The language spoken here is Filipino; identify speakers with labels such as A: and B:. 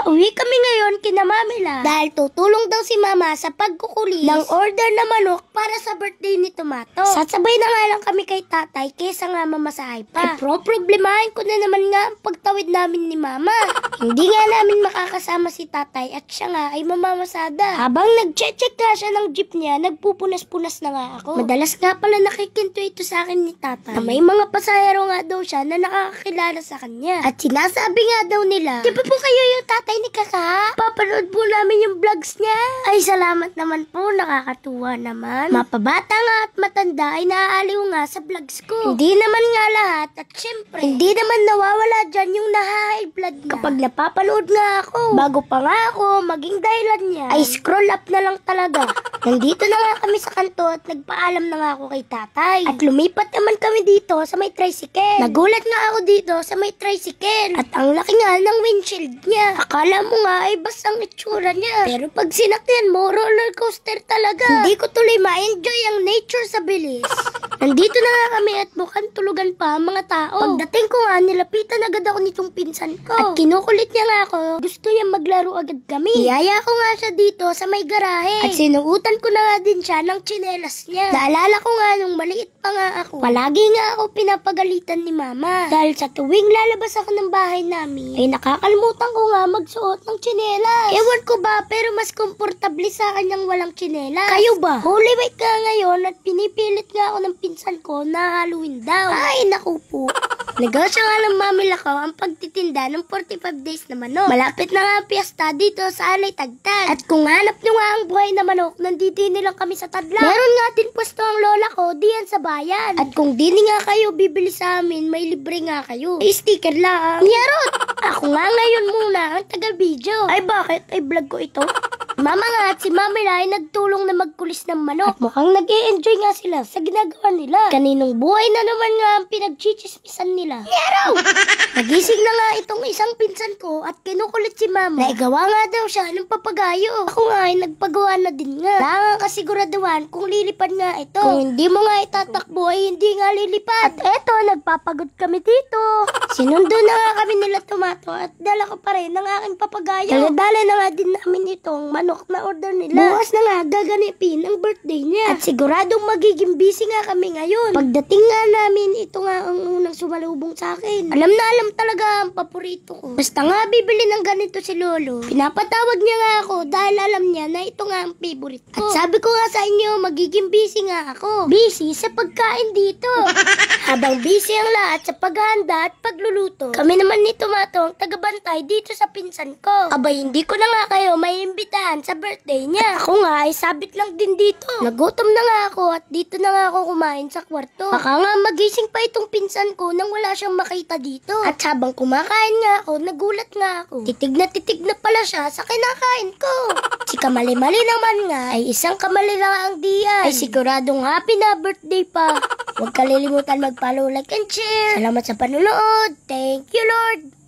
A: Uwi kami ngayon kina Mamila dahil tutulong daw si Mama sa pagkukulis ng order na manok para sa birthday ni Tomato. Sasabay na nga lang kami kay Tatay kesa nga mamasahay pa. Problemahin ko na naman nga ang pagtawid namin ni Mama. Hindi nga namin makakasama si Tatay at siya nga ay mamamasada. Habang nag-check nga siya ng jeep niya, nagpupunas-punas na nga ako. Madalas nga pala nakikinto ito sa akin ni Tatay. May mga pasahero nga daw siya na nakakakilala sa kanya. At sinasabi nga daw nila, di ba po kayo yung tatay ni Kaka? Papanood po namin yung vlogs niya. Ay, salamat naman po. Nakakatuwa naman. Mapabata nga at matanda ay naaaliw nga sa vlogs ko. Hindi naman nga lahat at syempre, hindi naman nawawala dyan yung na-high blood na. Kapag napapanood nga ako, bago pa nga ako maging dahilan niya, ay scroll up na lang talaga. Nandito na nga kami sa kanto at nagpaalam na nga ako kay Tatay. At lumipat naman kami dito sa may tricycle. Nagulat nga ako dito sa may tricycle. At ang laki nga ng windshield niya. Akala mo nga ay basang itsura niya. Pero pag sinakyan mo, roller coaster talaga. Hindi ko tuloy ma-enjoy ang nature sa bilis. Nandito na nga kami at mukhang tulugan pa ang mga tao. Pagdating ko nga, nilapitan agad ako nitong pinsan ko. At kinukulit niya nga ako, gusto niya maglaro agad kami. Iyaya ko nga siya dito sa may garahe. At sinuutan ko na nga din siya ng tsinelas niya. Naalala ko nga nung maliit pa nga ako. Palagi nga ako pinapagalitan ni Mama. Dahil sa tuwing lalabas ako ng bahay namin, ay nakakalimutan ko nga magsuot ng tsinelas. Ewan ko ba, pero mas komportable sa akin yung walang tsinelas. Kayo ba? Holy Week nga ngayon at pinipilit nga ako ng pinsan ko na Halloween daw. Ay, naku po. Negosyo nga ng Mamila ko ang pagtitinda ng 45 days na manok. Malapit na nga ang piyesta dito sa Alay Tagtad. At kung hanap nyo nga ang buhay na manok, nandito nilang kami sa Tadlaw. Meron nga din pwesto ang lola ko diyan sa bayan. At kung di nga kayo bibili sa amin, may libre nga kayo. Ay, sticker lang. Nyarot! Ako nga ngayon muna ang taga-video. Ay, bakit? Ay, vlog ko ito. Mama nga at si Mamila ay nagtulong na magkulis ng manok. At mukhang nag-e-enjoy nga sila sa ginagawa nila. Kaninong buhay na naman nga ang pinagchichismisan nila. Nyaraw! Nagising na nga itong isang pinsan ko at kinukulit si Mama. Naigawa nga daw siya ng papagayo. Ako nga ay nagpagawa na din nga. Kailangan kasiguraduhan kung lilipad nga ito. Kung hindi mo nga itatakbo ay hindi nga lilipad. At eto, nagpapagod kami dito. Sinundo na nga kami nila Tomato at dala ko pa rin ng aking papagayo. Dala na nga din namin itong manok na order nila. Bukas na nga gaganipin ang birthday niya. At siguradong magiging busy nga kami ngayon. Pagdating nga namin, ito nga ang unang sumalubong sa akin. Alam na alam talaga ang paborito ko. Basta nga bibili ng ganito si Lolo. Pinapatawag niya nga ako dahil alam niya na ito nga ang favorite ko. At sabi ko nga sa inyo, magiging busy nga ako. Busy sa pagkain dito. Habang busy ang lahat sa paghahanda at pagluluto, kami naman ni Tomato ang tagabantay dito sa pinsan ko. Abay, hindi ko na nga kayo may imbitahan sa birthday niya. Ako nga ay sabit lang din dito. Nagutom na nga ako at dito na nga ako kumain sa kwarto. Baka nga magising pa itong pinsan ko nang wala siyang makita dito. At habang kumakain nga ako, nagulat nga ako. Titig na pala siya sa kinakain ko. Si Kamali-Mali naman nga ay isang kamali lang ang diyan. Ay siguradong happy na birthday pa. Huwag kalilimutan mag-follow, like, and share. Salamat sa panonood. Thank you, Lord.